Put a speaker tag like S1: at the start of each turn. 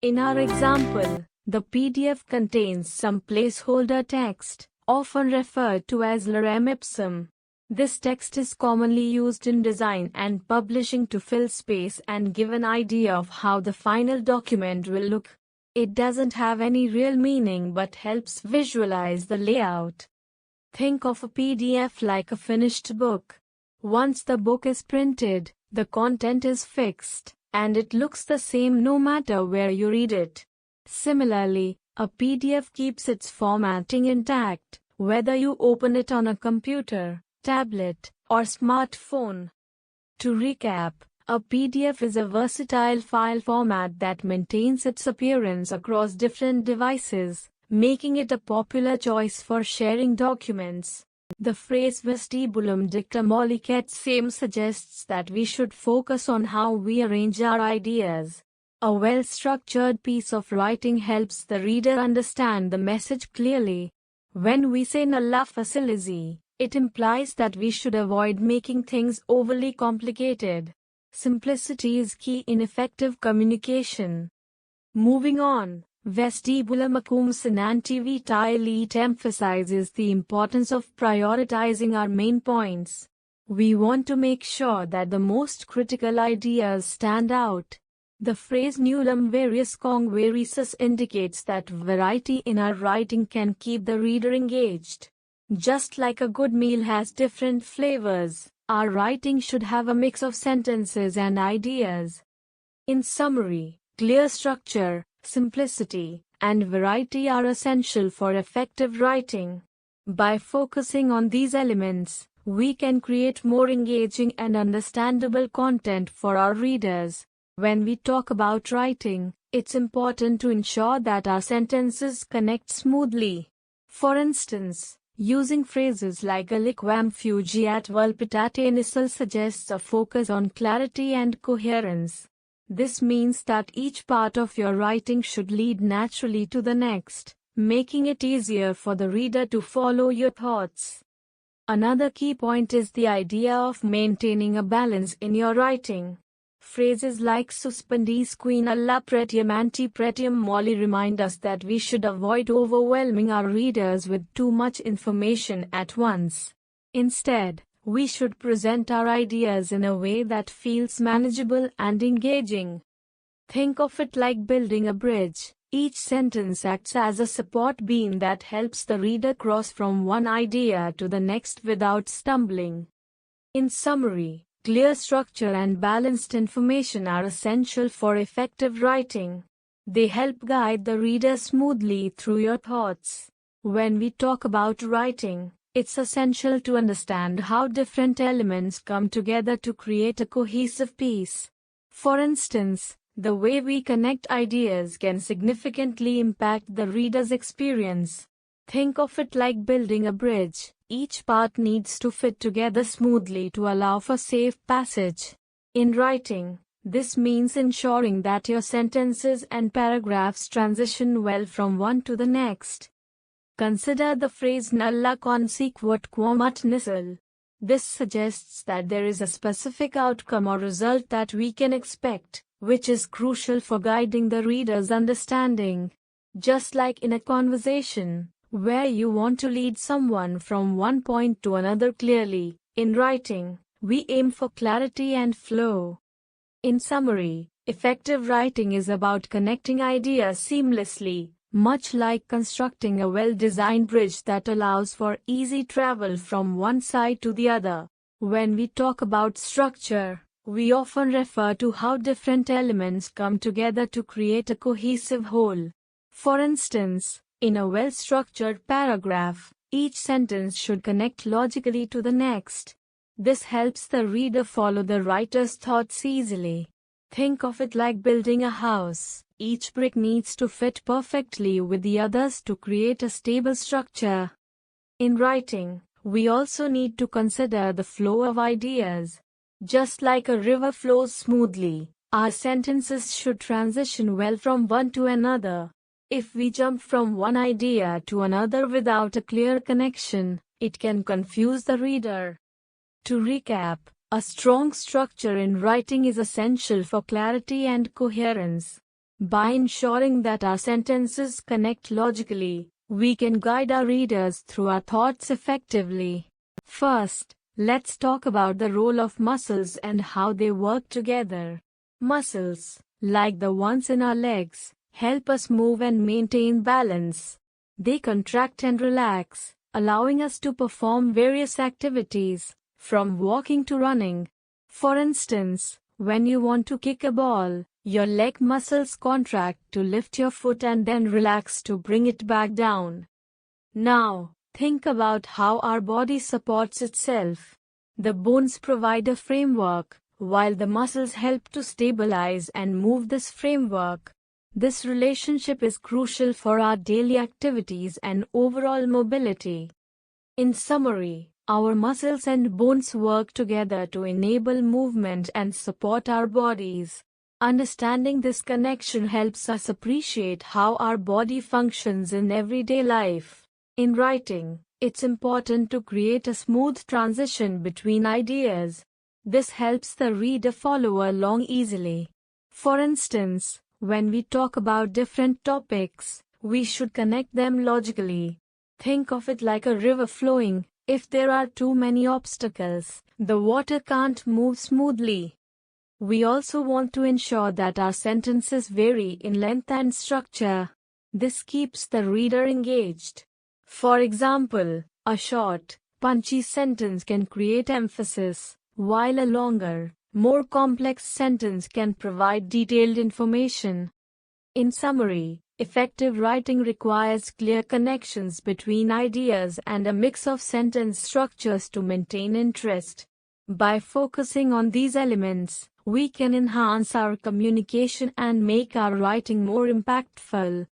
S1: In our example, the PDF contains some placeholder text, often referred to as lorem ipsum. This text is commonly used in design and publishing to fill space and give an idea of how the final document will look. It doesn't have any real meaning but helps visualize the layout. Think of a PDF like a finished book. Once the book is printed, the content is fixed, and it looks the same no matter where you read it. Similarly, a PDF keeps its formatting intact, whether you open it on a computer, tablet, or smartphone. To recap, a PDF is a versatile file format that maintains its appearance across different devices, making it a popular choice for sharing documents. The phrase vestibulum dicta molicet same suggests that we should focus on how we arrange our ideas. A well-structured piece of writing helps the reader understand the message clearly. When we say nulla facilisi, it implies that we should avoid making things overly complicated. Simplicity is key in effective communication. Moving on, vestibulum acum sinanti vitae elite emphasizes the importance of prioritizing our main points. We want to make sure that the most critical ideas stand out. The phrase nullum varius congue risus indicates that variety in our writing can keep the reader engaged. Just like a good meal has different flavors, our writing should have a mix of sentences and ideas. In summary, clear structure, simplicity, and variety are essential for effective writing. By focusing on these elements, we can create more engaging and understandable content for our readers. When we talk about writing, it's important to ensure that our sentences connect smoothly. For instance, using phrases like aliquam fugiat vulpitate initial suggests a focus on clarity and coherence. This means that each part of your writing should lead naturally to the next, making it easier for the reader to follow your thoughts. Another key point is the idea of maintaining a balance in your writing. Phrases like suspendis qui nulla pretium ante pretium molli remind us that we should avoid overwhelming our readers with too much information at once. Instead, we should present our ideas in a way that feels manageable and engaging. Think of it like building a bridge. Each sentence acts as a support beam that helps the reader cross from one idea to the next without stumbling. In summary, clear structure and balanced information are essential for effective writing. They help guide the reader smoothly through your thoughts. When we talk about writing, it's essential to understand how different elements come together to create a cohesive piece. For instance, the way we connect ideas can significantly impact the reader's experience. Think of it like building a bridge. Each part needs to fit together smoothly to allow for safe passage. In writing, this means ensuring that your sentences and paragraphs transition well from one to the next. Consider the phrase nulla consequat quam ut nihil. This suggests that there is a specific outcome or result that we can expect, which is crucial for guiding the reader's understanding. Just like in a conversation, where you want to lead someone from one point to another clearly, in writing, we aim for clarity and flow. In summary, effective writing is about connecting ideas seamlessly, much like constructing a well-designed bridge that allows for easy travel from one side to the other. When we talk about structure, we often refer to how different elements come together to create a cohesive whole. For instance, in a well-structured paragraph, each sentence should connect logically to the next. This helps the reader follow the writer's thoughts easily. Think of it like building a house. Each brick needs to fit perfectly with the others to create a stable structure. In writing, we also need to consider the flow of ideas. Just like a river flows smoothly, our sentences should transition well from one to another. If we jump from one idea to another without a clear connection, it can confuse the reader. To recap, a strong structure in writing is essential for clarity and coherence. By ensuring that our sentences connect logically, we can guide our readers through our thoughts effectively. First, let's talk about the role of muscles and how they work together. Muscles, like the ones in our legs, help us move and maintain balance. They contract and relax, allowing us to perform various activities, from walking to running. For instance, when you want to kick a ball, your leg muscles contract to lift your foot and then relax to bring it back down. Now, think about how our body supports itself. The bones provide a framework, while the muscles help to stabilize and move this framework. This relationship is crucial for our daily activities and overall mobility. In summary, our muscles and bones work together to enable movement and support our bodies. Understanding this connection helps us appreciate how our body functions in everyday life. In writing, it's important to create a smooth transition between ideas. This helps the reader follow along easily. For instance, when we talk about different topics, we should connect them logically. Think of it like a river flowing. If there are too many obstacles, the water can't move smoothly. We also want to ensure that our sentences vary in length and structure. This keeps the reader engaged. For example, a short, punchy sentence can create emphasis, while a longer, more complex sentence can provide detailed information. In summary, effective writing requires clear connections between ideas and a mix of sentence structures to maintain interest. By focusing on these elements, we can enhance our communication and make our writing more impactful.